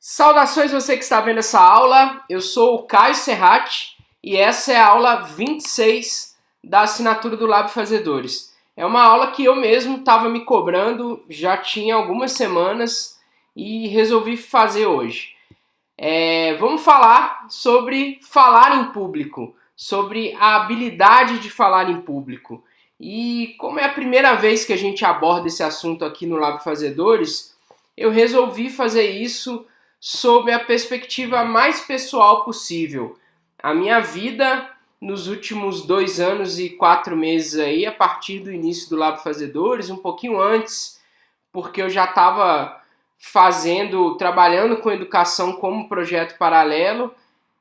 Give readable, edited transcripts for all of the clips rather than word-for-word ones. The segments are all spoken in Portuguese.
Saudações você que está vendo essa aula, eu sou o Caio Serratti e essa é a aula 26 da assinatura do Lab Fazedores. É uma aula que eu mesmo estava me cobrando já tinha algumas semanas e resolvi fazer hoje. Vamos falar sobre falar em público, sobre a habilidade de falar em público. E como é a primeira vez que a gente aborda esse assunto aqui no Lab Fazedores, eu resolvi fazer isso sob a perspectiva mais pessoal possível. A minha vida nos últimos 2 anos e 4 meses aí, a partir do início do Lab Fazedores, um pouquinho antes, porque eu já estava trabalhando com educação como projeto paralelo,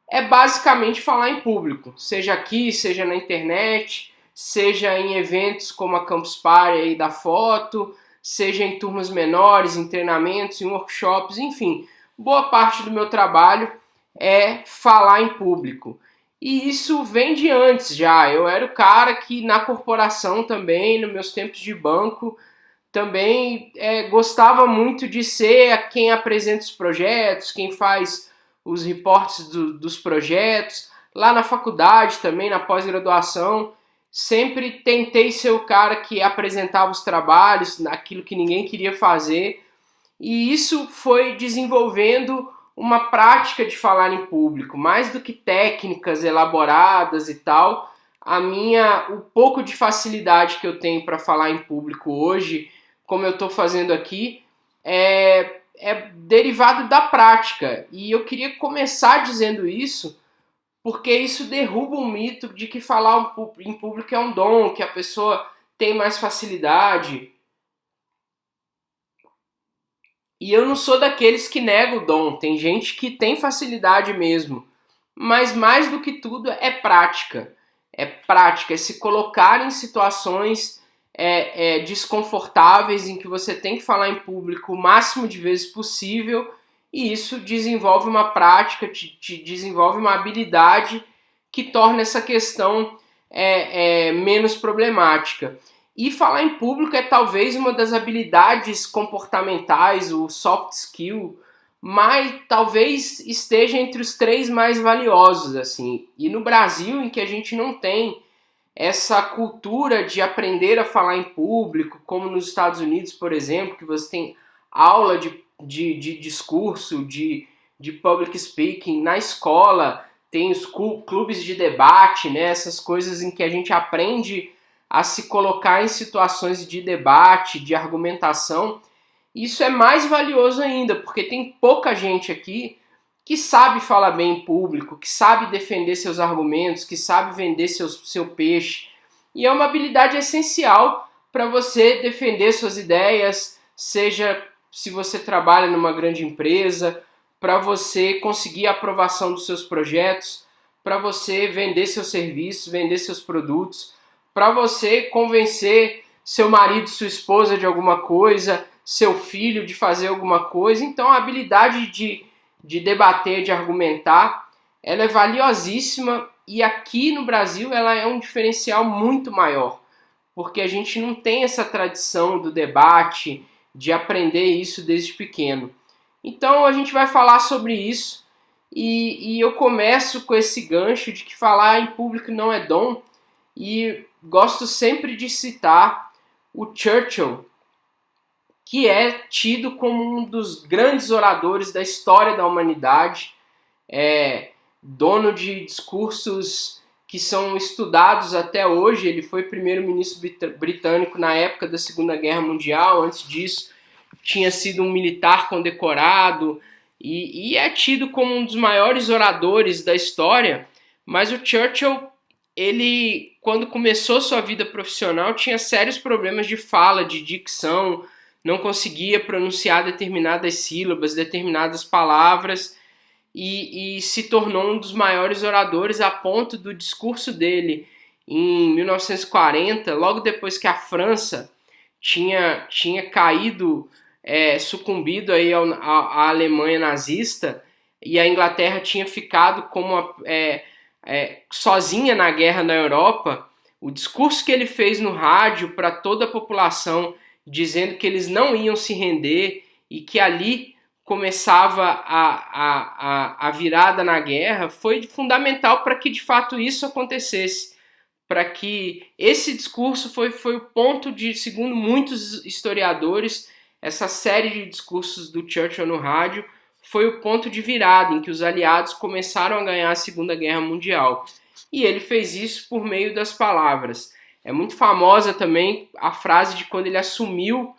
é basicamente falar em público, seja aqui, seja na internet, seja em eventos como a Campus Party aí da foto, seja em turmas menores, em treinamentos, em workshops, enfim. Boa parte do meu trabalho é falar em público. E isso vem de antes já. Eu era o cara que na corporação também, nos meus tempos de banco, também gostava muito de ser quem apresenta os projetos, quem faz os reportes dos projetos. Lá na faculdade também, na pós-graduação, sempre tentei ser o cara que apresentava os trabalhos, aquilo que ninguém queria fazer. E isso foi desenvolvendo uma prática de falar em público, mais do que técnicas elaboradas e tal. O pouco de facilidade que eu tenho para falar em público hoje, como eu estou fazendo aqui, é derivado da prática. E eu queria começar dizendo isso, porque isso derruba o mito de que falar em público é um dom, que a pessoa tem mais facilidade. E eu não sou daqueles que negam o dom, tem gente que tem facilidade mesmo. Mas mais do que tudo é prática. É prática, é se colocar em situações desconfortáveis em que você tem que falar em público o máximo de vezes possível, e isso desenvolve uma prática, te desenvolve uma habilidade que torna essa questão menos problemática. E falar em público é talvez uma das habilidades comportamentais, o soft skill, mas talvez esteja entre os 3 mais valiosos, assim. E no Brasil, em que a gente não tem essa cultura de aprender a falar em público, como nos Estados Unidos, por exemplo, que você tem aula de discurso, de public speaking na escola, tem os clubes de debate, né? Essas coisas em que a gente aprende a se colocar em situações de debate, de argumentação. Isso é mais valioso ainda, porque tem pouca gente aqui que sabe falar bem em público, que sabe defender seus argumentos, que sabe vender seu peixe. E é uma habilidade essencial para você defender suas ideias, seja se você trabalha numa grande empresa, para você conseguir a aprovação dos seus projetos, para você vender seus serviços, vender seus produtos, para você convencer seu marido, sua esposa de alguma coisa, seu filho de fazer alguma coisa. Então a habilidade de debater, de argumentar, ela é valiosíssima, e aqui no Brasil ela é um diferencial muito maior, porque a gente não tem essa tradição do debate, de aprender isso desde pequeno. Então a gente vai falar sobre isso, e eu começo com esse gancho de que falar em público não é dom, e gosto sempre de citar o Churchill, que é tido como um dos grandes oradores da história da humanidade, dono de discursos que são estudados até hoje. Ele foi primeiro-ministro britânico na época da Segunda Guerra Mundial. Antes disso, tinha sido um militar condecorado e é tido como um dos maiores oradores da história. Mas o Churchill, ele, quando começou sua vida profissional, tinha sérios problemas de fala, de dicção, não conseguia pronunciar determinadas sílabas, determinadas palavras, e se tornou um dos maiores oradores, a ponto do discurso dele em 1940, logo depois que a França tinha caído, sucumbido aí à Alemanha nazista, e a Inglaterra tinha ficado como sozinha na guerra na Europa. O discurso que ele fez no rádio para toda a população, dizendo que eles não iam se render e que ali, começava a virada na guerra, foi fundamental para que de fato isso acontecesse, para que esse discurso foi o ponto de, segundo muitos historiadores, essa série de discursos do Churchill no rádio foi o ponto de virada em que os aliados começaram a ganhar a Segunda Guerra Mundial. E ele fez isso por meio das palavras. É muito famosa também a frase de quando ele assumiu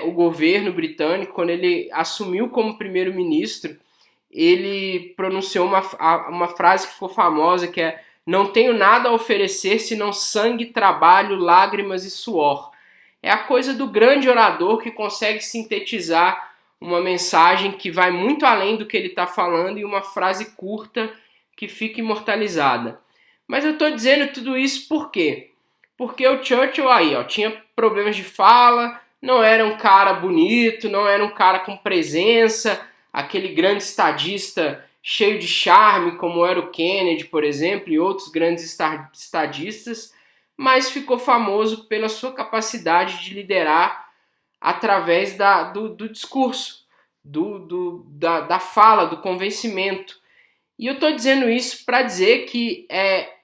o governo britânico, quando ele assumiu como primeiro-ministro, ele pronunciou uma frase que ficou famosa, que é: não tenho nada a oferecer senão sangue, trabalho, lágrimas e suor. É a coisa do grande orador que consegue sintetizar uma mensagem que vai muito além do que ele está falando em uma frase curta que fica imortalizada. Mas eu estou dizendo tudo isso por quê? Porque o Churchill aí, tinha problemas de fala, não era um cara bonito, não era um cara com presença, aquele grande estadista cheio de charme, como era o Kennedy, por exemplo, e outros grandes estadistas, mas ficou famoso pela sua capacidade de liderar através do discurso, da fala, do convencimento. E eu estou dizendo isso para dizer que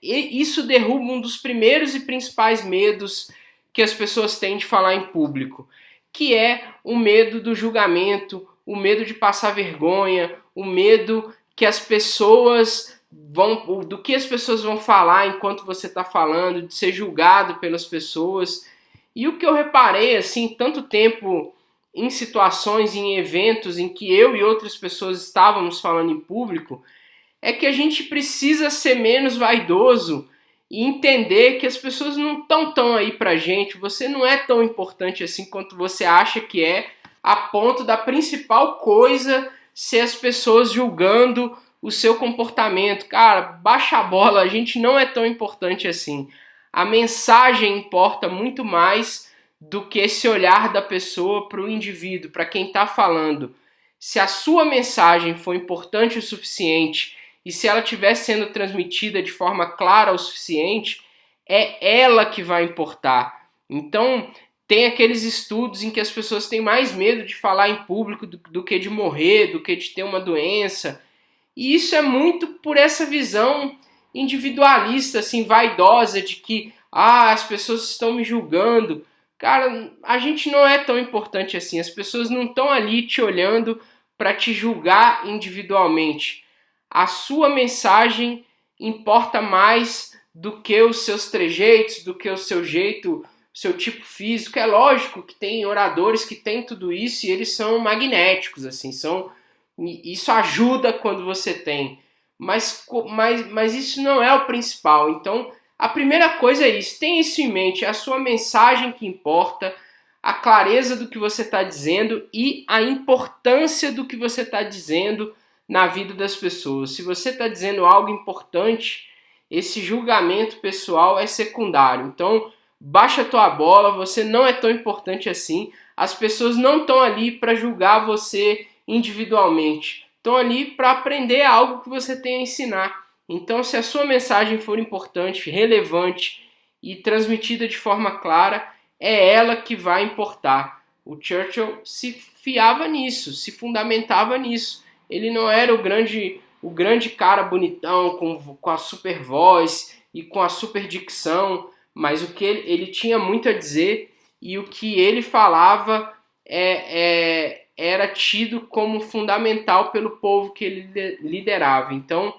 isso derruba um dos primeiros e principais medos que as pessoas têm de falar em público, que é o medo do julgamento, o medo de passar vergonha, o medo que as pessoas do que as pessoas vão falar enquanto você está falando, de ser julgado pelas pessoas. E o que eu reparei, assim, tanto tempo em situações, em eventos em que eu e outras pessoas estávamos falando em público, é que a gente precisa ser menos vaidoso e entender que as pessoas não estão tão aí pra gente, você não é tão importante assim quanto você acha que é, a ponto da principal coisa ser as pessoas julgando o seu comportamento. Cara, baixa a bola, a gente não é tão importante assim. A mensagem importa muito mais do que esse olhar da pessoa para o indivíduo, para quem está falando. Se a sua mensagem for importante o suficiente e se ela estiver sendo transmitida de forma clara o suficiente, é ela que vai importar. Então, tem aqueles estudos em que as pessoas têm mais medo de falar em público do que de morrer, do que de ter uma doença. E isso é muito por essa visão individualista, assim, vaidosa, de que as pessoas estão me julgando. Cara, a gente não é tão importante assim. As pessoas não estão ali te olhando para te julgar individualmente. A sua mensagem importa mais do que os seus trejeitos, do que o seu jeito, seu tipo físico. É lógico que tem oradores que têm tudo isso e eles são magnéticos, assim, isso ajuda quando você tem, mas isso não é o principal. Então, a primeira coisa é isso, tem isso em mente, é a sua mensagem que importa, a clareza do que você está dizendo e a importância do que você está dizendo na vida das pessoas. Se você está dizendo algo importante, esse julgamento pessoal é secundário. Então, baixa a tua bola, você não é tão importante assim, as pessoas não estão ali para julgar você individualmente, estão ali para aprender algo que você tem a ensinar. Então, se a sua mensagem for importante, relevante e transmitida de forma clara, é ela que vai importar. O Churchill se fiava nisso, se fundamentava nisso. Ele não era o grande cara bonitão com a super voz e com a super dicção, mas o que ele tinha muito a dizer e o que ele falava era tido como fundamental pelo povo que ele liderava. Então,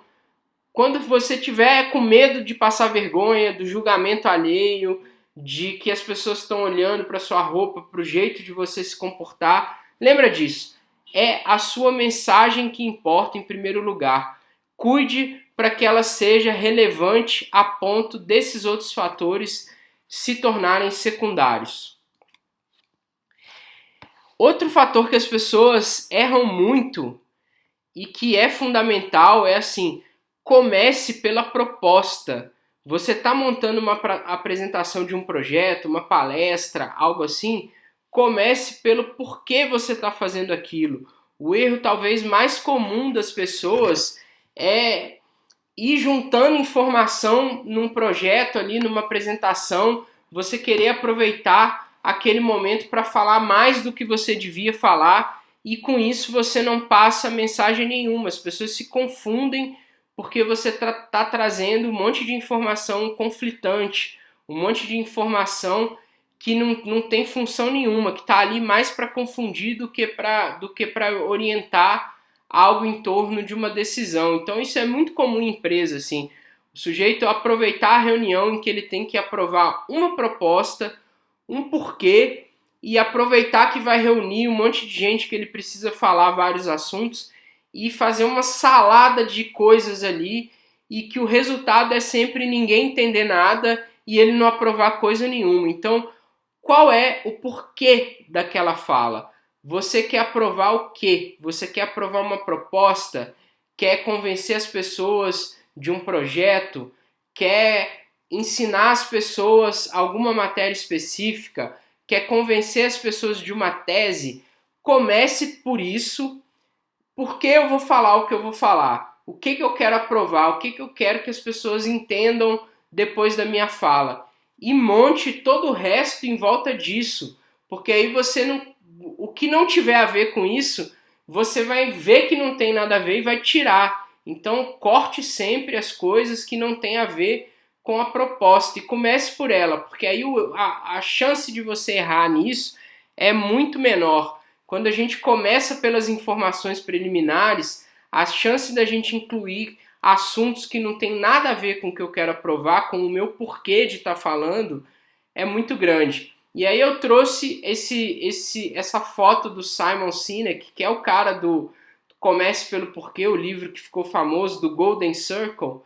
quando você tiver com medo de passar vergonha, do julgamento alheio, de que as pessoas estão olhando para sua roupa, para o jeito de você se comportar, lembra disso. É a sua mensagem que importa em primeiro lugar. Cuide para que ela seja relevante a ponto desses outros fatores se tornarem secundários. Outro fator que as pessoas erram muito e que é fundamental é assim, comece pela proposta. Você está montando uma apresentação de um projeto, uma palestra, algo assim, comece pelo porquê você está fazendo aquilo. O erro talvez mais comum das pessoas é ir juntando informação num projeto ali, numa apresentação, você querer aproveitar aquele momento para falar mais do que você devia falar e com isso você não passa mensagem nenhuma. As pessoas se confundem porque você está trazendo um monte de informação conflitante, um monte de informação que não tem função nenhuma, que está ali mais para confundir do que para orientar algo em torno de uma decisão. Então isso é muito comum em empresa, assim. O sujeito aproveitar a reunião em que ele tem que aprovar uma proposta, um porquê, e aproveitar que vai reunir um monte de gente que ele precisa falar vários assuntos e fazer uma salada de coisas ali e que o resultado é sempre ninguém entender nada e ele não aprovar coisa nenhuma. Então, qual é o porquê daquela fala? Você quer aprovar o quê? Você quer aprovar uma proposta? Quer convencer as pessoas de um projeto? Quer ensinar as pessoas alguma matéria específica? Quer convencer as pessoas de uma tese? Comece por isso. Por que eu vou falar o que eu vou falar? O que eu quero aprovar? O que eu quero que as pessoas entendam depois da minha fala? E monte todo o resto em volta disso. Porque aí você não. O que não tiver a ver com isso, você vai ver que não tem nada a ver e vai tirar. Então corte sempre as coisas que não tem a ver com a proposta e comece por ela, porque aí a chance de você errar nisso é muito menor. Quando a gente começa pelas informações preliminares, a chance da gente incluir assuntos que não tem nada a ver com o que eu quero aprovar, com o meu porquê de estar falando, é muito grande. E aí eu trouxe essa foto do Simon Sinek, que é o cara do Comece pelo Porquê, o livro que ficou famoso, do Golden Circle.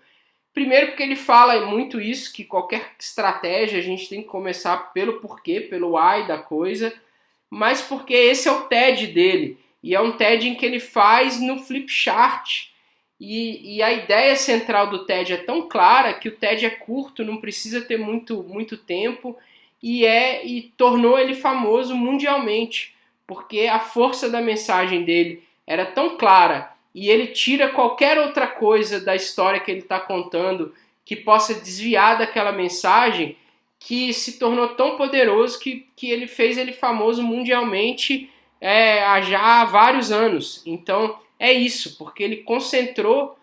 Primeiro porque ele fala muito isso, que qualquer estratégia a gente tem que começar pelo porquê, pelo why da coisa, mas porque esse é o TED dele, e é um TED em que ele faz no flipchart, e a ideia central do TED é tão clara que o TED é curto, não precisa ter muito tempo, e tornou ele famoso mundialmente, porque a força da mensagem dele era tão clara, e ele tira qualquer outra coisa da história que ele está contando que possa desviar daquela mensagem, que se tornou tão poderoso que ele fez ele famoso mundialmente já há vários anos. Então é isso, porque ele concentrou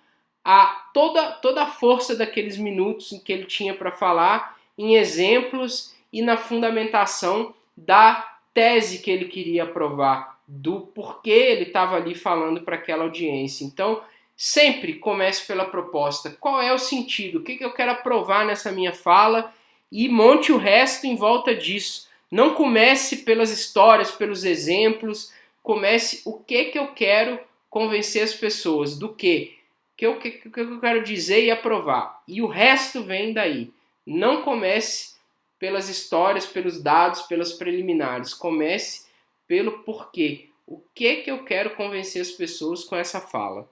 toda a força daqueles minutos em que ele tinha para falar em exemplos e na fundamentação da tese que ele queria provar, do porquê ele estava ali falando para aquela audiência. Então, sempre comece pela proposta. Qual é o sentido? O que eu quero aprovar nessa minha fala? E monte o resto em volta disso. Não comece pelas histórias, pelos exemplos. Comece o que eu quero convencer as pessoas. Do que? O que eu quero dizer e aprovar. E o resto vem daí. Não comece pelas histórias, pelos dados, pelas preliminares. Comece pelo porquê. O que eu quero convencer as pessoas com essa fala.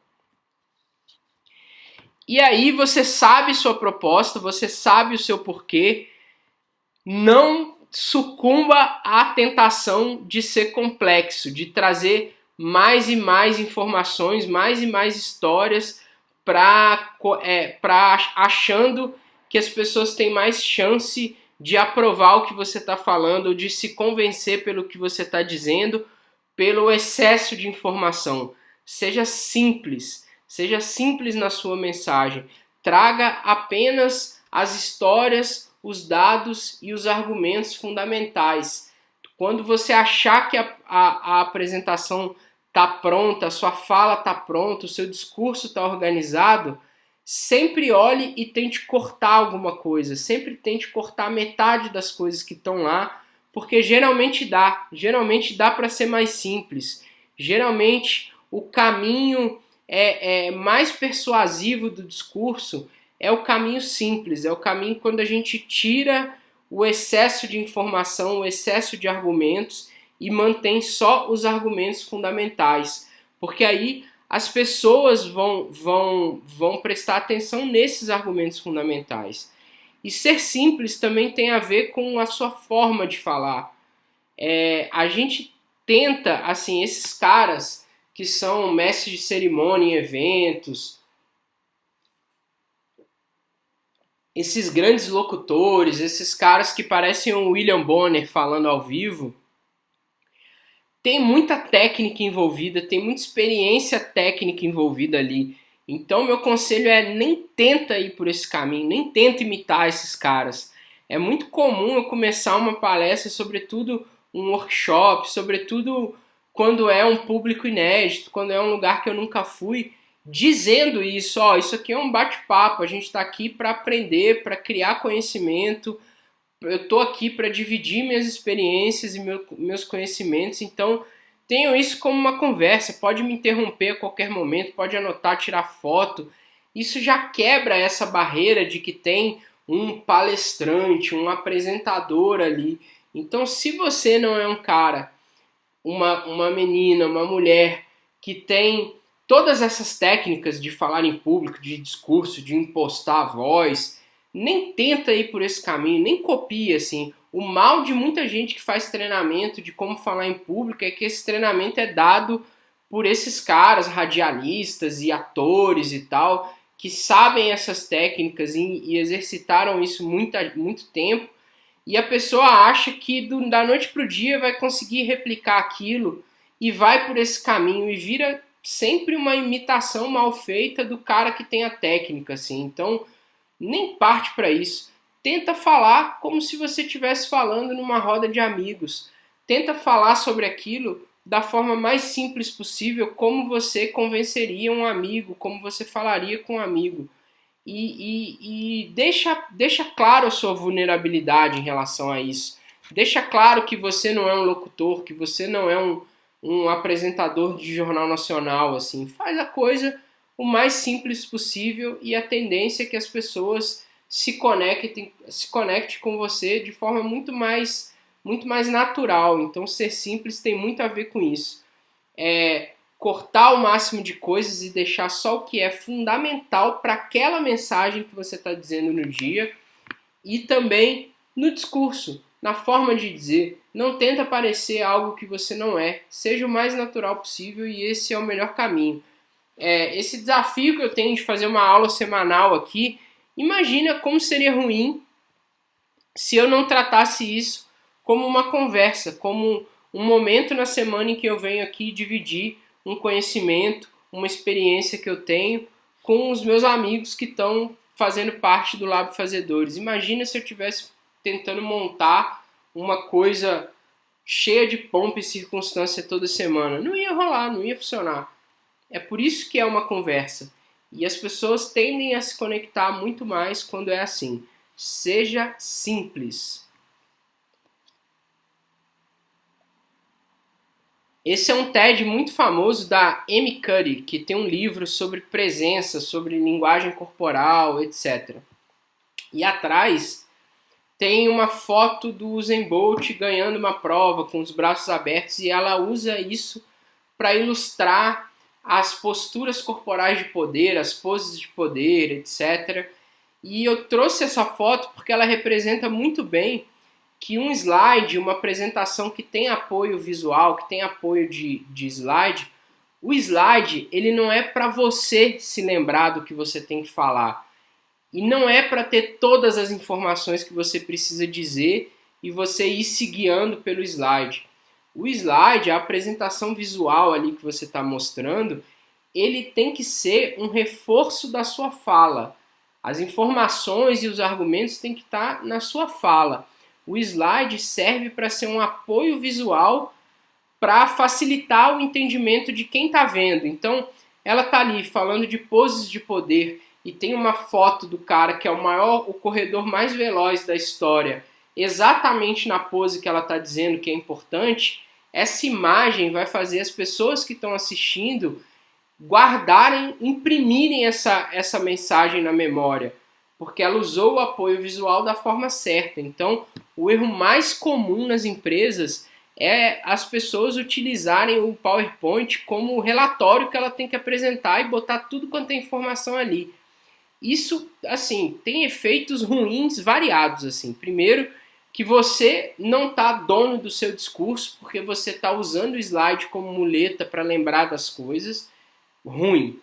E aí você sabe sua proposta, você sabe o seu porquê. Não sucumba à tentação de ser complexo, de trazer mais e mais informações, mais e mais histórias para achando que as pessoas têm mais chance de aprovar o que você está falando ou de se convencer pelo que você está dizendo, pelo excesso de informação. Seja simples na sua mensagem. Traga apenas as histórias, os dados e os argumentos fundamentais. Quando você achar que a apresentação está pronta, a sua fala está pronta, o seu discurso está organizado, sempre olhe e tente cortar alguma coisa. Sempre tente cortar metade das coisas que estão lá, porque geralmente dá para ser mais simples. Geralmente o caminho mais persuasivo do discurso é o caminho simples, é o caminho quando a gente tira o excesso de informação, o excesso de argumentos e mantém só os argumentos fundamentais, porque aí as pessoas vão prestar atenção nesses argumentos fundamentais. E ser simples também tem a ver com a sua forma de falar. A gente tenta, assim, esses caras que são mestres de cerimônia em eventos, esses grandes locutores, esses caras que parecem um William Bonner falando ao vivo, tem muita técnica envolvida, tem muita experiência técnica envolvida ali. Então, meu conselho é nem tenta ir por esse caminho, nem tenta imitar esses caras. É muito comum eu começar uma palestra, sobretudo um workshop, sobretudo quando é um público inédito, quando é um lugar que eu nunca fui, dizendo isso, ó, isso aqui é um bate-papo, a gente está aqui para aprender, para criar conhecimento, eu estou aqui para dividir minhas experiências e meus conhecimentos, então tenham isso como uma conversa, pode me interromper a qualquer momento, pode anotar, tirar foto, isso já quebra essa barreira de que tem um palestrante, um apresentador ali. Então, se você não é um cara, uma menina, uma mulher que tem todas essas técnicas de falar em público, de discurso, de impostar a voz, nem tenta ir por esse caminho, nem copia, assim. O mal de muita gente que faz treinamento de como falar em público é que esse treinamento é dado por esses caras, radialistas e atores e tal, que sabem essas técnicas e exercitaram isso muito tempo, e a pessoa acha que da noite pro dia vai conseguir replicar aquilo e vai por esse caminho e vira sempre uma imitação mal feita do cara que tem a técnica, assim. Então, nem parte para isso. Tenta falar como se você estivesse falando numa roda de amigos. Tenta falar sobre aquilo da forma mais simples possível, como você convenceria um amigo, como você falaria com um amigo. E deixa claro a sua vulnerabilidade em relação a isso. Deixa claro que você não é um locutor, que você não é um apresentador de jornal nacional, assim. Faz a coisa o mais simples possível e a tendência é que as pessoas se conectem com você de forma muito mais natural. Então, ser simples tem muito a ver com isso. Cortar o máximo de coisas e deixar só o que é fundamental para aquela mensagem que você está dizendo no dia e também no discurso, na forma de dizer. Não tenta parecer algo que você não é. Seja o mais natural possível e esse é o melhor caminho. Esse desafio que eu tenho de fazer uma aula semanal aqui, imagina como seria ruim se eu não tratasse isso como uma conversa, como um momento na semana em que eu venho aqui dividir um conhecimento, uma experiência que eu tenho com os meus amigos que estão fazendo parte do Lab Fazedores. Imagina se eu estivesse tentando montar uma coisa cheia de pompa e circunstância toda semana. Não ia rolar, não ia funcionar. É por isso que é uma conversa. E as pessoas tendem a se conectar muito mais quando é assim. Seja simples. Esse é um TED muito famoso da Amy Cuddy, que tem um livro sobre presença, sobre linguagem corporal, etc. E atrás tem uma foto do Usain Bolt ganhando uma prova com os braços abertos e ela usa isso para ilustrar as posturas corporais de poder, as poses de poder, etc. E eu trouxe essa foto porque ela representa muito bem que um slide, uma apresentação que tem apoio visual, que tem apoio de slide, o slide ele não é para você se lembrar do que você tem que falar. E não é para ter todas as informações que você precisa dizer e você ir se guiando pelo slide. O slide, a apresentação visual ali que você está mostrando, ele tem que ser um reforço da sua fala. As informações e os argumentos têm que estar na sua fala. O slide serve para ser um apoio visual para facilitar o entendimento de quem está vendo. Então, ela está ali falando de poses de poder e tem uma foto do cara que é o corredor mais veloz da história, exatamente na pose que ela está dizendo que é importante. Essa imagem vai fazer as pessoas que estão assistindo guardarem, imprimirem essa mensagem na memória, porque ela usou o apoio visual da forma certa. Então, o erro mais comum nas empresas é as pessoas utilizarem o PowerPoint como relatório que ela tem que apresentar e botar tudo quanto é informação ali. Isso, assim, tem efeitos ruins variados, assim. Primeiro, que você não está dono do seu discurso, porque você está usando o slide como muleta para lembrar das coisas. Ruim.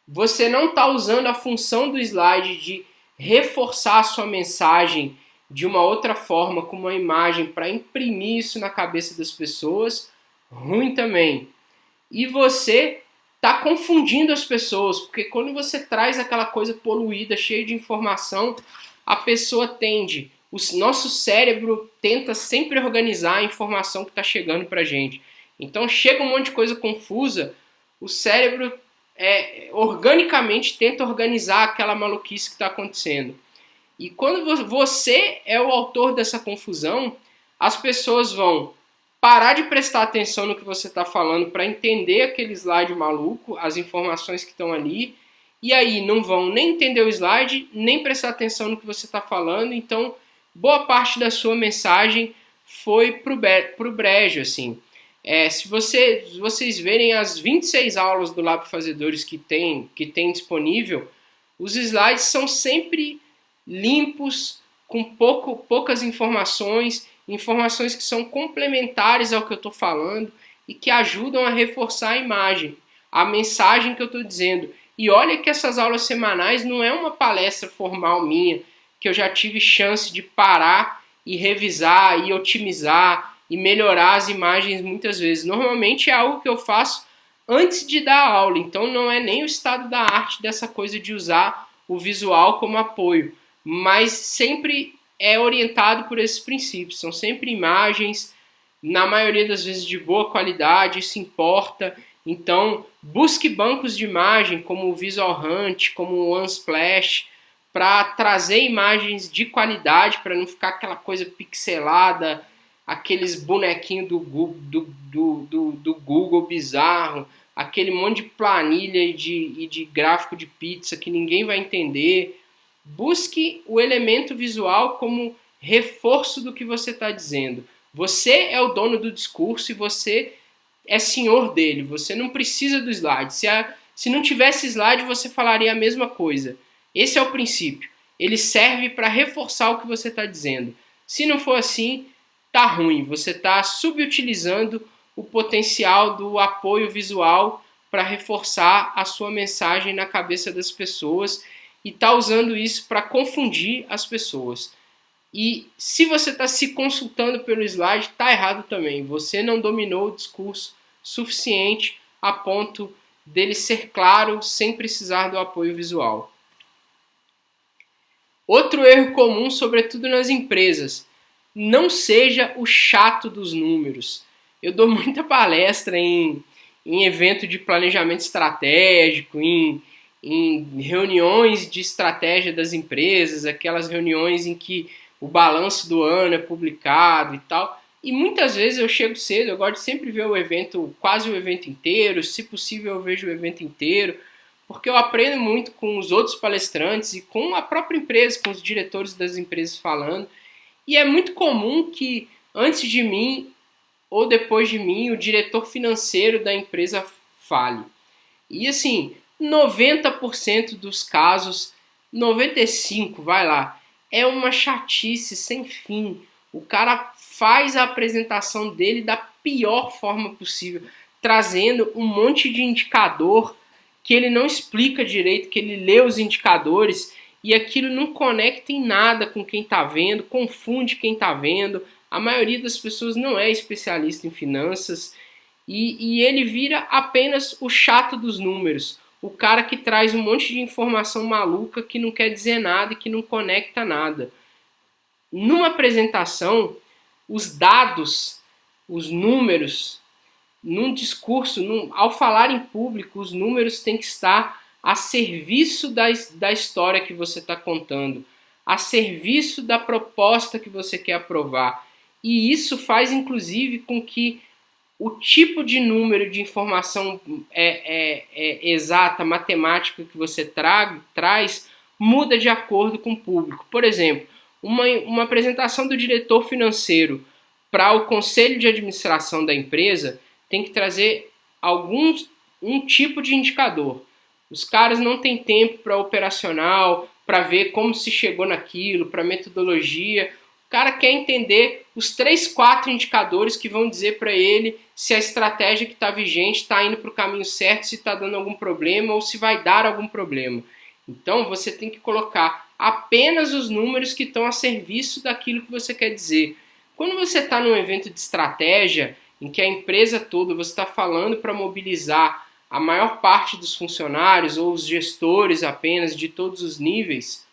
Você não está usando a função do slide de reforçar a sua mensagem de uma outra forma, com uma imagem, para imprimir isso na cabeça das pessoas. ruim também. E você está confundindo as pessoas, porque quando você traz aquela coisa poluída, cheia de informação, a pessoa tende, o nosso cérebro tenta sempre organizar a informação que está chegando para a gente. Então chega um monte de coisa confusa, o cérebro organicamente tenta organizar aquela maluquice que está acontecendo. E quando você é o autor dessa confusão, as pessoas vão parar de prestar atenção no que você está falando para entender aquele slide maluco, as informações que estão ali, e aí não vão nem entender o slide, nem prestar atenção no que você está falando, então boa parte da sua mensagem foi pro brejo, assim. Se vocês verem as 26 aulas do Lab Fazedores que tem disponível, os slides são sempre limpos, com poucas informações que são complementares ao que eu estou falando e que ajudam a reforçar a imagem, a mensagem que eu estou dizendo. E olha que essas aulas semanais não é uma palestra formal minha, que eu já tive chance de parar e revisar e otimizar e melhorar as imagens muitas vezes. Normalmente é algo que eu faço antes de dar a aula, então não é nem o estado da arte dessa coisa de usar o visual como apoio, mas sempre é orientado por esses princípios. São sempre imagens, na maioria das vezes de boa qualidade, isso importa. Então, busque bancos de imagem como o Visual Hunt, como o Unsplash, para trazer imagens de qualidade, para não ficar aquela coisa pixelada, aqueles bonequinhos do Google bizarro, aquele monte de planilha e de gráfico de pizza que ninguém vai entender. Busque o elemento visual como reforço do que você está dizendo. Você é o dono do discurso e você é senhor dele. Você não precisa do slide. Se não tivesse slide, você falaria a mesma coisa. Esse é o princípio. Ele serve para reforçar o que você está dizendo. Se não for assim, tá ruim. Você está subutilizando o potencial do apoio visual para reforçar a sua mensagem na cabeça das pessoas e está usando isso para confundir as pessoas. E se você está se consultando pelo slide, está errado também. Você não dominou o discurso suficiente a ponto dele ser claro sem precisar do apoio visual. Outro erro comum, sobretudo nas empresas: não seja o chato dos números. Eu dou muita palestra em evento de planejamento estratégico, em reuniões de estratégia das empresas, aquelas reuniões em que o balanço do ano é publicado e tal. E muitas vezes eu chego cedo, eu gosto de sempre ver o evento, quase o evento inteiro, se possível eu vejo o evento inteiro, porque eu aprendo muito com os outros palestrantes e com a própria empresa, com os diretores das empresas falando. E é muito comum que antes de mim ou depois de mim o diretor financeiro da empresa fale. E assim, 90% dos casos, 95%, vai lá, é uma chatice sem fim. O cara faz a apresentação dele da pior forma possível, trazendo um monte de indicador que ele não explica direito, que ele lê os indicadores e aquilo não conecta em nada com quem está vendo, confunde quem está vendo. A maioria das pessoas não é especialista em finanças e ele vira apenas o chato dos números. O cara que traz um monte de informação maluca que não quer dizer nada e que não conecta nada. Numa apresentação, os dados, os números, num discurso, ao falar em público, os números têm que estar a serviço da história que você está contando, a serviço da proposta que você quer aprovar. E isso faz, inclusive, com que o tipo de número de informação exata, matemática que você traz, muda de acordo com o público. Por exemplo, uma apresentação do diretor financeiro para o conselho de administração da empresa tem que trazer um tipo de indicador. Os caras não têm tempo para operacional, para ver como se chegou naquilo, para metodologia. O cara quer entender os 3, 4 indicadores que vão dizer para ele se a estratégia que está vigente está indo para o caminho certo, se está dando algum problema ou se vai dar algum problema. Então você tem que colocar apenas os números que estão a serviço daquilo que você quer dizer. Quando você está num evento de estratégia, em que a empresa toda você está falando para mobilizar a maior parte dos funcionários ou os gestores apenas de todos os níveis,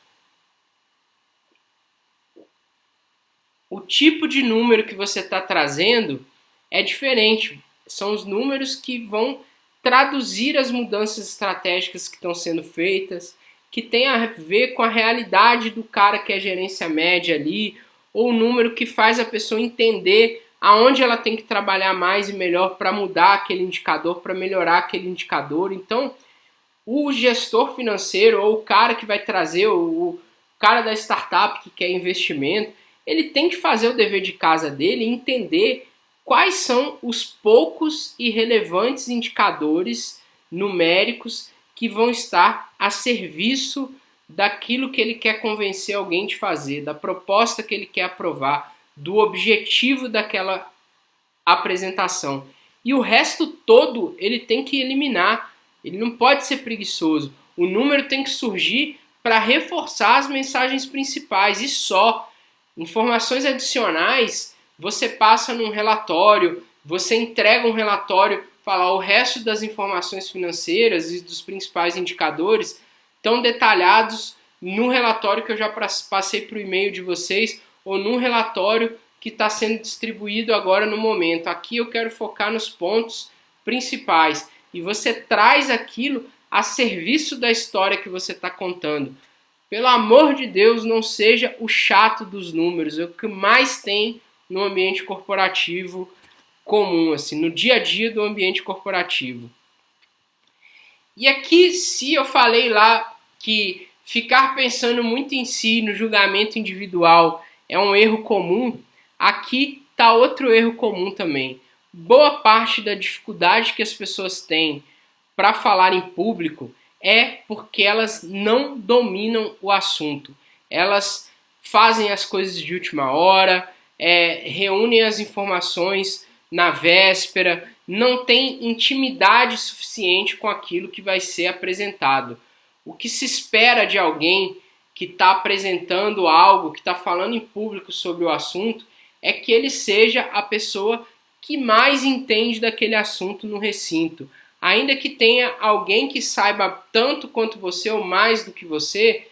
o tipo de número que você está trazendo é diferente. São os números que vão traduzir as mudanças estratégicas que estão sendo feitas, que tem a ver com a realidade do cara que é gerência média ali, ou o número que faz a pessoa entender aonde ela tem que trabalhar mais e melhor para mudar aquele indicador, para melhorar aquele indicador. Então, o gestor financeiro ou o cara que vai trazer, o cara da startup que quer investimento, ele tem que fazer o dever de casa dele e entender quais são os poucos e relevantes indicadores numéricos que vão estar a serviço daquilo que ele quer convencer alguém de fazer, da proposta que ele quer aprovar, do objetivo daquela apresentação. E o resto todo ele tem que eliminar. Ele não pode ser preguiçoso. O número tem que surgir para reforçar as mensagens principais e só. Informações adicionais você passa num relatório, você entrega um relatório, falar o resto das informações financeiras e dos principais indicadores estão detalhados no relatório que eu já passei para o e-mail de vocês ou num relatório que está sendo distribuído agora no momento. Aqui eu quero focar nos pontos principais e você traz aquilo a serviço da história que você está contando. Pelo amor de Deus, não seja o chato dos números, é o que mais tem no ambiente corporativo comum, assim, no dia a dia do ambiente corporativo. E aqui, se eu falei lá que ficar pensando muito em si, no julgamento individual, é um erro comum, aqui está outro erro comum também. Boa parte da dificuldade que as pessoas têm para falar em público é porque elas não dominam o assunto. Elas fazem as coisas de última hora, reúnem as informações na véspera, não têm intimidade suficiente com aquilo que vai ser apresentado. O que se espera de alguém que está apresentando algo, que está falando em público sobre o assunto, é que ele seja a pessoa que mais entende daquele assunto no recinto. Ainda que tenha alguém que saiba tanto quanto você ou mais do que você,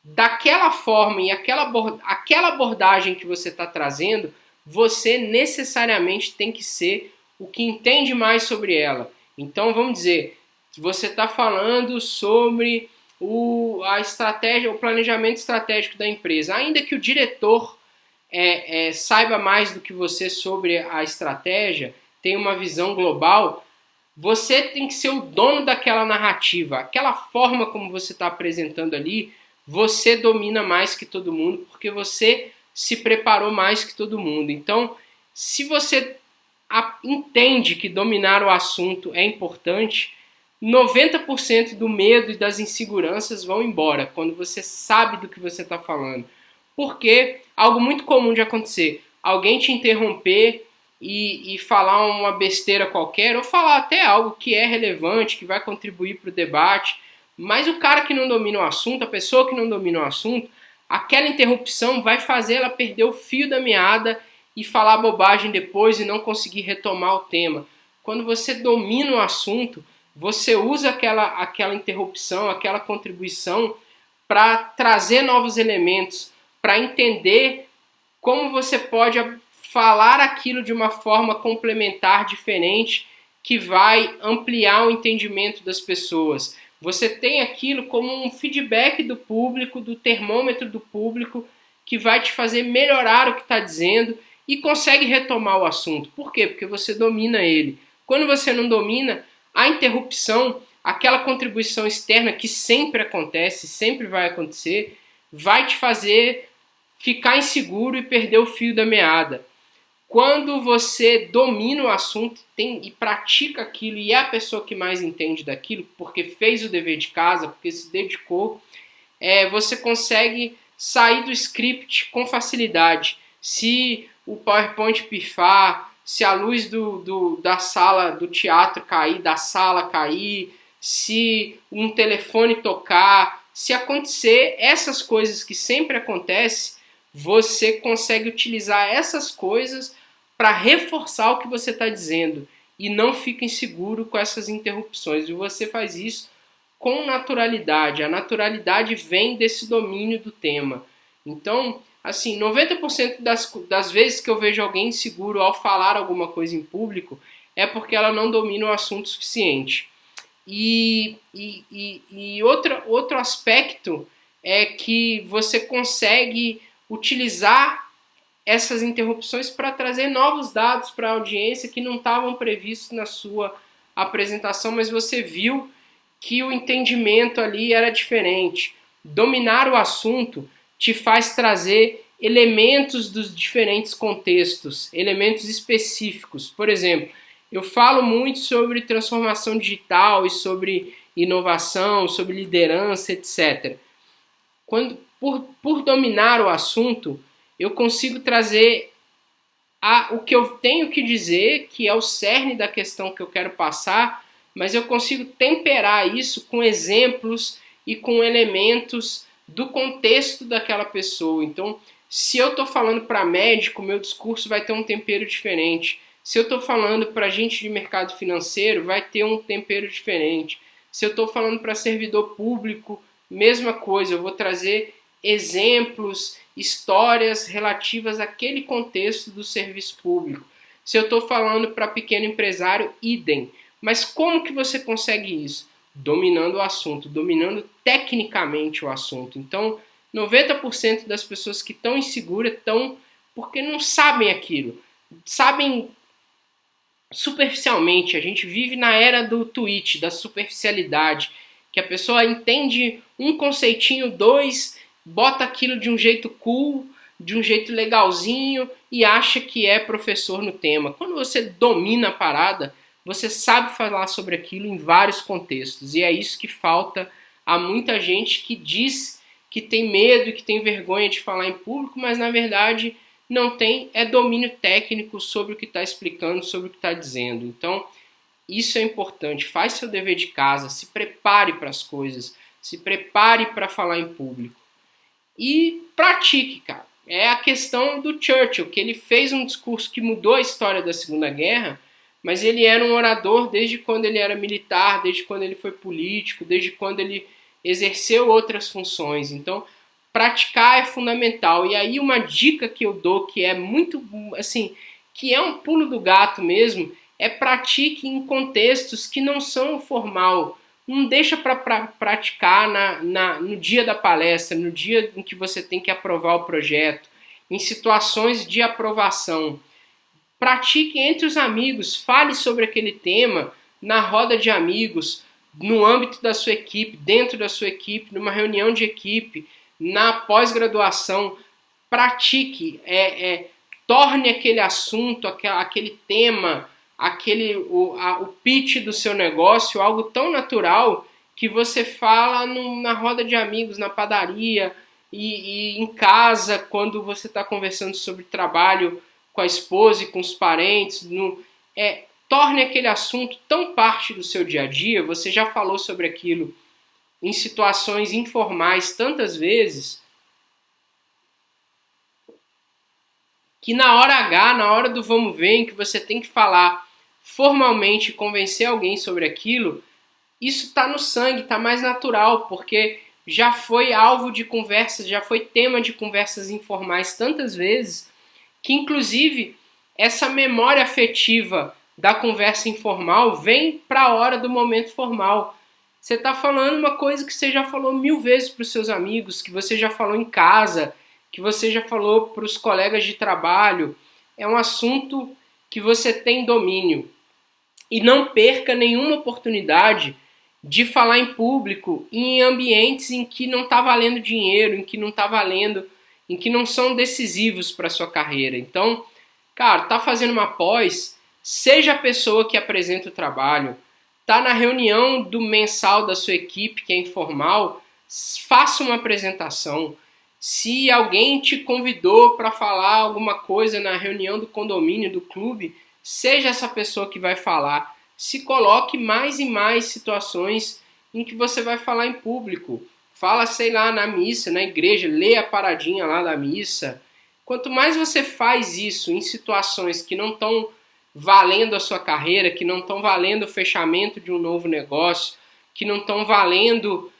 daquela forma e aquela abordagem que você está trazendo, você necessariamente tem que ser o que entende mais sobre ela. Então vamos dizer, você está falando sobre a estratégia, o planejamento estratégico da empresa. Ainda que o diretor saiba mais do que você sobre a estratégia, tenha uma visão global, você tem que ser o dono daquela narrativa. Aquela forma como você está apresentando ali, você domina mais que todo mundo, porque você se preparou mais que todo mundo. Então, se você entende que dominar o assunto é importante, 90% do medo e das inseguranças vão embora quando você sabe do que você está falando. Porque algo muito comum de acontecer, alguém te interromper e falar uma besteira qualquer, ou falar até algo que é relevante, que vai contribuir para o debate, mas o cara que não domina o assunto, a pessoa que não domina o assunto, aquela interrupção vai fazer ela perder o fio da meada e falar bobagem depois e não conseguir retomar o tema. Quando você domina o assunto, você usa aquela interrupção, aquela contribuição para trazer novos elementos, para entender como você pode falar aquilo de uma forma complementar, diferente, que vai ampliar o entendimento das pessoas. Você tem aquilo como um feedback do público, do termômetro do público, que vai te fazer melhorar o que está dizendo e consegue retomar o assunto. Por quê? Porque você domina ele. Quando você não domina, a interrupção, aquela contribuição externa que sempre acontece, sempre vai acontecer, vai te fazer ficar inseguro e perder o fio da meada. Quando você domina o assunto e pratica aquilo e é a pessoa que mais entende daquilo, porque fez o dever de casa, porque se dedicou, você consegue sair do script com facilidade. Se o PowerPoint pifar, se a luz da sala do teatro cair, da sala cair, se um telefone tocar, se acontecer essas coisas que sempre acontecem, você consegue utilizar essas coisas para reforçar o que você está dizendo e não fica inseguro com essas interrupções. E você faz isso com naturalidade. A naturalidade vem desse domínio do tema. Então, assim, 90% das vezes que eu vejo alguém inseguro ao falar alguma coisa em público é porque ela não domina o assunto suficiente. E outro aspecto é que você consegue utilizar essas interrupções para trazer novos dados para a audiência que não estavam previstos na sua apresentação, mas você viu que o entendimento ali era diferente. Dominar o assunto te faz trazer elementos dos diferentes contextos, elementos específicos. Por exemplo, eu falo muito sobre transformação digital e sobre inovação, sobre liderança, etc. Por dominar o assunto, eu consigo trazer o que eu tenho que dizer, que é o cerne da questão que eu quero passar, mas eu consigo temperar isso com exemplos e com elementos do contexto daquela pessoa. Então, se eu estou falando para médico, meu discurso vai ter um tempero diferente. Se eu estou falando para gente de mercado financeiro, vai ter um tempero diferente. Se eu estou falando para servidor público, mesma coisa, eu vou trazer exemplos, histórias relativas àquele contexto do serviço público. Se eu estou falando para pequeno empresário, idem. Mas como que você consegue isso? Dominando o assunto, dominando tecnicamente o assunto. Então, 90% das pessoas que estão inseguras estão porque não sabem aquilo. Sabem superficialmente. A gente vive na era do tweet, da superficialidade, que a pessoa entende um conceitinho, dois, bota aquilo de um jeito cool, de um jeito legalzinho e acha que é professor no tema. Quando você domina a parada, você sabe falar sobre aquilo em vários contextos. E é isso que falta a muita gente que diz que tem medo e que tem vergonha de falar em público, mas na verdade não tem, é domínio técnico sobre o que está explicando, sobre o que está dizendo. Então, isso é importante. Faz seu dever de casa, se prepare para as coisas, se prepare para falar em público. E pratique, cara. É a questão do Churchill, que ele fez um discurso que mudou a história da Segunda Guerra, mas ele era um orador desde quando ele era militar, desde quando ele foi político, desde quando ele exerceu outras funções. Então, praticar é fundamental. E aí uma dica que eu dou, que é muito, assim, que é um pulo do gato mesmo, é pratique em contextos que não são formal. Não deixa para praticar no dia da palestra, no dia em que você tem que aprovar o projeto, em situações de aprovação. Pratique entre os amigos, fale sobre aquele tema na roda de amigos, no âmbito da sua equipe, dentro da sua equipe, numa reunião de equipe, na pós-graduação. Pratique, torne aquele assunto, aquele tema, o pitch do seu negócio algo tão natural que você fala na roda de amigos, na padaria e em casa, quando você está conversando sobre trabalho com a esposa e com os parentes. Torne aquele assunto tão parte do seu dia a dia, você já falou sobre aquilo em situações informais tantas vezes, que na hora H, na hora do vamos ver, em que você tem que falar formalmente, convencer alguém sobre aquilo, isso está no sangue, está mais natural, porque já foi alvo de conversas, já foi tema de conversas informais tantas vezes, que inclusive essa memória afetiva da conversa informal vem para a hora do momento formal. Você está falando uma coisa que você já falou 1000 vezes para os seus amigos, que você já falou em casa, que você já falou para os colegas de trabalho. É um assunto que você tem domínio. E não perca nenhuma oportunidade de falar em público em ambientes em que não está valendo dinheiro, em que não está valendo, em que não são decisivos para a sua carreira. Então, cara, tá fazendo uma pós, seja a pessoa que apresenta o trabalho, tá na reunião do mensal da sua equipe, que é informal, faça uma apresentação. Se alguém te convidou para falar alguma coisa na reunião do condomínio, do clube, seja essa pessoa que vai falar. Se coloque mais e mais situações em que você vai falar em público. Fala, sei lá, na missa, na igreja, lê a paradinha lá da missa. Quanto mais você faz isso em situações que não estão valendo a sua carreira, que não estão valendo o fechamento de um novo negócio, que não estão valendo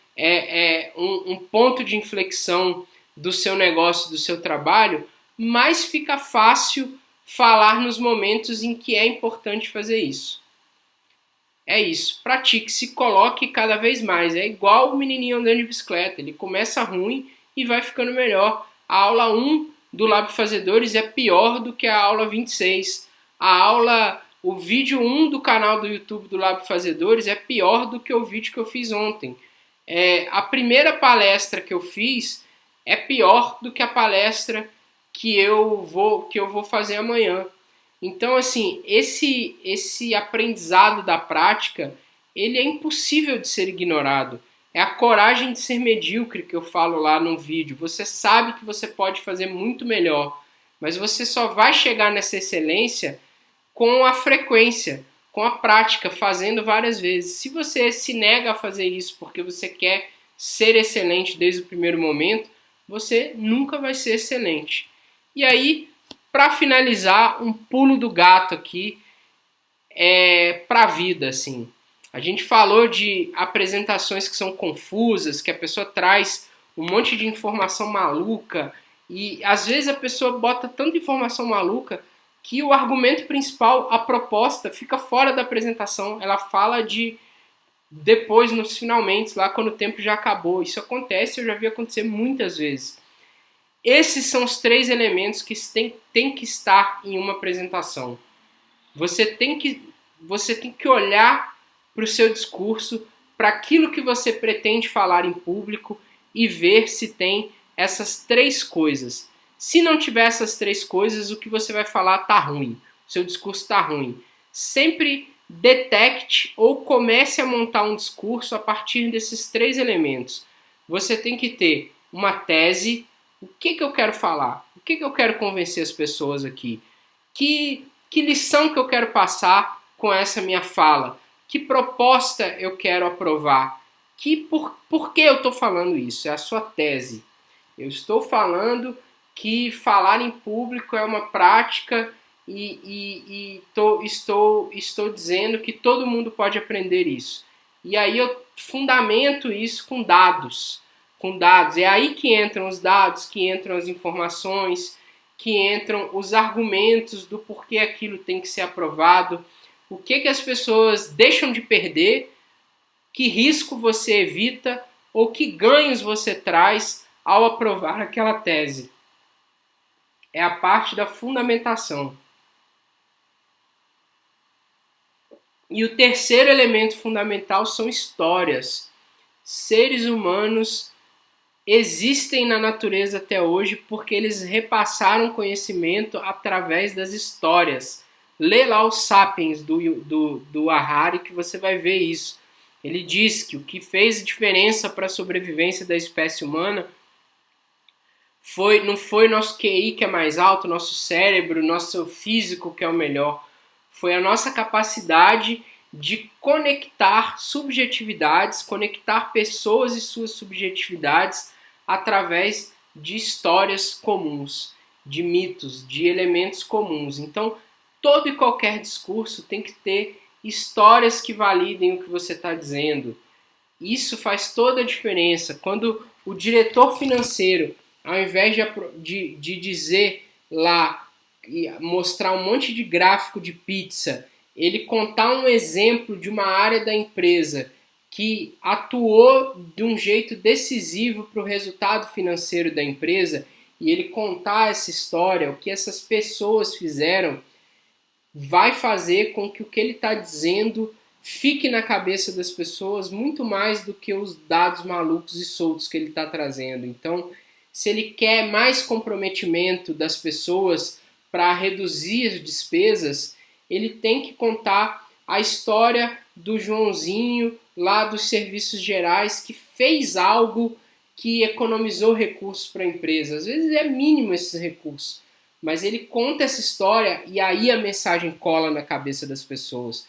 um ponto de inflexão do seu negócio, do seu trabalho, mais fica fácil falar nos momentos em que é importante fazer isso. É isso, pratique, se coloque cada vez mais. É igual o menininho andando de bicicleta, ele começa ruim e vai ficando melhor. A aula 1 do Lab Fazedores é pior do que a aula 26. O vídeo 1 do canal do YouTube do Lab Fazedores é pior do que o vídeo que eu fiz ontem. A primeira palestra que eu fiz é pior do que a palestra que eu vou fazer amanhã. Então, assim, esse aprendizado da prática, ele é impossível de ser ignorado. É a coragem de ser medíocre que eu falo lá no vídeo. Você sabe que você pode fazer muito melhor, mas você só vai chegar nessa excelência com a frequência, com a prática, fazendo várias vezes. Se você se nega a fazer isso porque você quer ser excelente desde o primeiro momento, você nunca vai ser excelente. E aí, para finalizar, um pulo do gato aqui para a vida, assim. A gente falou de apresentações que são confusas, que a pessoa traz um monte de informação maluca e às vezes a pessoa bota tanta informação maluca que o argumento principal, a proposta, fica fora da apresentação. Ela fala de depois, nos finalmente, lá quando o tempo já acabou. Isso acontece, eu já vi acontecer muitas vezes. Esses são os 3 elementos que tem que estar em uma apresentação. Você tem que olhar para o seu discurso, para aquilo que você pretende falar em público e ver se tem essas 3 coisas. Se não tiver essas 3 coisas, o que você vai falar está ruim. O seu discurso está ruim. Sempre detecte ou comece a montar um discurso a partir desses 3 elementos. Você tem que ter uma tese. O que eu quero falar? O que eu quero convencer as pessoas aqui? Que lição que eu quero passar com essa minha fala? Que proposta eu quero aprovar? Por que eu estou falando isso? É a sua tese. Eu estou falando que falar em público é uma prática e estou dizendo que todo mundo pode aprender isso. E aí eu fundamento isso com dados. É aí que entram os dados, que entram as informações, que entram os argumentos do porquê aquilo tem que ser aprovado, o que as pessoas deixam de perder, que risco você evita ou que ganhos você traz ao aprovar aquela tese. É a parte da fundamentação. E o terceiro elemento fundamental são histórias. Seres humanos existem na natureza até hoje porque eles repassaram conhecimento através das histórias. Lê lá os Sapiens do Harari que você vai ver isso. Ele diz que o que fez diferença para a sobrevivência da espécie humana não foi nosso QI que é mais alto, nosso cérebro, nosso físico que é o melhor. Foi a nossa capacidade de conectar subjetividades, conectar pessoas e suas subjetividades através de histórias comuns, de mitos, de elementos comuns. Então, todo e qualquer discurso tem que ter histórias que validem o que você está dizendo. Isso faz toda a diferença. Quando o diretor financeiro, ao invés de dizer lá, mostrar um monte de gráfico de pizza, ele contar um exemplo de uma área da empresa que atuou de um jeito decisivo para o resultado financeiro da empresa, e ele contar essa história, o que essas pessoas fizeram, vai fazer com que o que ele está dizendo fique na cabeça das pessoas muito mais do que os dados malucos e soltos que ele está trazendo. Então, se ele quer mais comprometimento das pessoas para reduzir as despesas, ele tem que contar a história do Joãozinho lá dos serviços gerais que fez algo que economizou recursos para a empresa. Às vezes é mínimo esses recursos, mas ele conta essa história e aí a mensagem cola na cabeça das pessoas.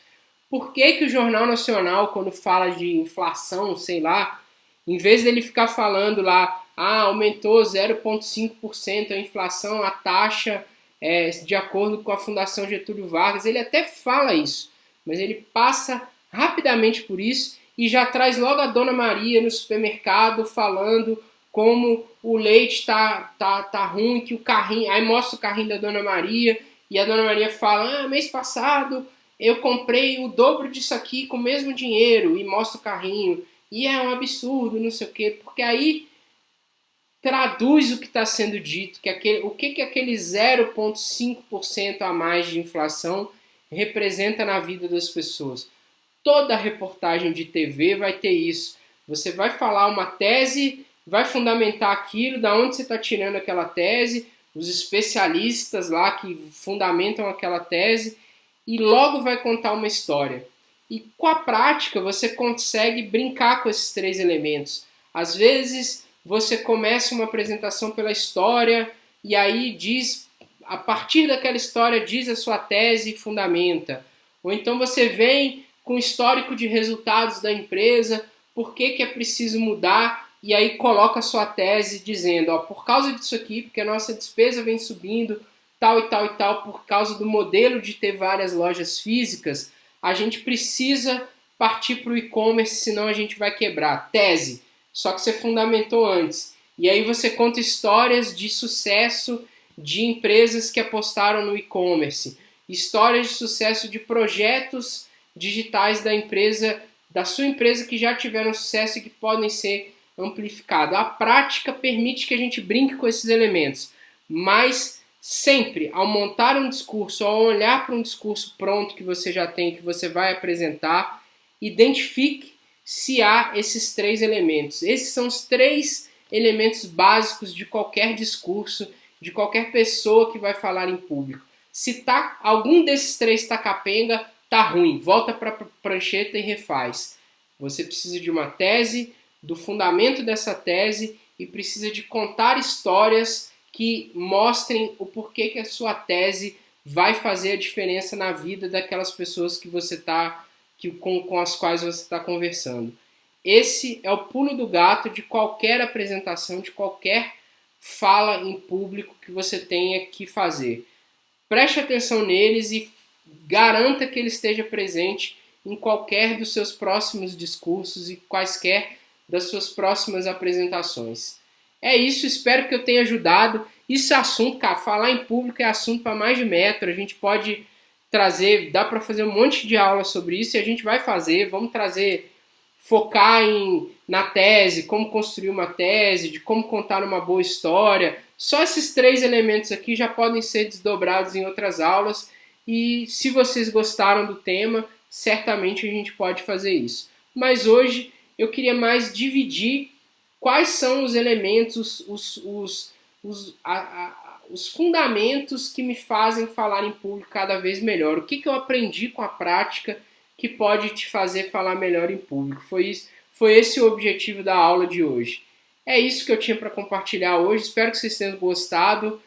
Por que o Jornal Nacional, quando fala de inflação, sei lá, em vez dele ficar falando lá aumentou 0,5% a inflação, a taxa, de acordo com a Fundação Getúlio Vargas. Ele até fala isso, mas ele passa rapidamente por isso e já traz logo a Dona Maria no supermercado falando como o leite tá ruim, que o carrinho... Aí mostra o carrinho da Dona Maria e a Dona Maria fala, mês passado eu comprei o dobro disso aqui com o mesmo dinheiro, e mostra o carrinho, e é um absurdo, não sei o quê, porque aí traduz o que está sendo dito, o que aquele 0,5% a mais de inflação representa na vida das pessoas. Toda reportagem de TV vai ter isso. Você vai falar uma tese, vai fundamentar aquilo, da onde você está tirando aquela tese, os especialistas lá que fundamentam aquela tese, e logo vai contar uma história. E com a prática você consegue brincar com esses três elementos. Às vezes você começa uma apresentação pela história e aí diz, a partir daquela história diz a sua tese e fundamenta. Ou então você vem com histórico de resultados da empresa, por que é preciso mudar, e aí coloca a sua tese dizendo, por causa disso aqui, porque a nossa despesa vem subindo, tal e tal e tal, por causa do modelo de ter várias lojas físicas, a gente precisa partir para o e-commerce, senão a gente vai quebrar. Tese, só que você fundamentou antes. E aí você conta histórias de sucesso de empresas que apostaram no e-commerce, histórias de sucesso de projetos digitais da empresa, da sua empresa que já tiveram sucesso e que podem ser amplificados. A prática permite que a gente brinque com esses elementos, mas sempre, ao montar um discurso, ao olhar para um discurso pronto que você já tem, que você vai apresentar, identifique se há esses três elementos. Esses são os três elementos básicos de qualquer discurso, de qualquer pessoa que vai falar em público. Se algum desses três está capenga, tá ruim. Volta para a prancheta e refaz. Você precisa de uma tese, do fundamento dessa tese, e precisa de contar histórias que mostrem o porquê que a sua tese vai fazer a diferença na vida daquelas pessoas que você com as quais você está conversando. Esse é o pulo do gato de qualquer apresentação, de qualquer fala em público que você tenha que fazer. Preste atenção neles e garanta que ele esteja presente em qualquer dos seus próximos discursos e quaisquer das suas próximas apresentações. É isso, espero que eu tenha ajudado. Isso é assunto, cara, falar em público é assunto para mais de metro. A gente pode trazer, dá para fazer um monte de aula sobre isso e a gente vai fazer. Vamos focar na tese, como construir uma tese, de como contar uma boa história. Só esses três elementos aqui já podem ser desdobrados em outras aulas e se vocês gostaram do tema, certamente a gente pode fazer isso. Mas hoje eu queria mais dividir quais são os elementos, os fundamentos que me fazem falar em público cada vez melhor. O que eu aprendi com a prática que pode te fazer falar melhor em público. Foi esse o objetivo da aula de hoje. É isso que eu tinha para compartilhar hoje. Espero que vocês tenham gostado.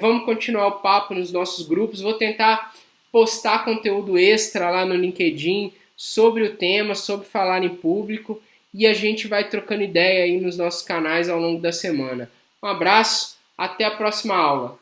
Vamos continuar o papo nos nossos grupos. Vou tentar postar conteúdo extra lá no LinkedIn sobre o tema, sobre falar em público. E a gente vai trocando ideia aí nos nossos canais ao longo da semana. Um abraço, até a próxima aula.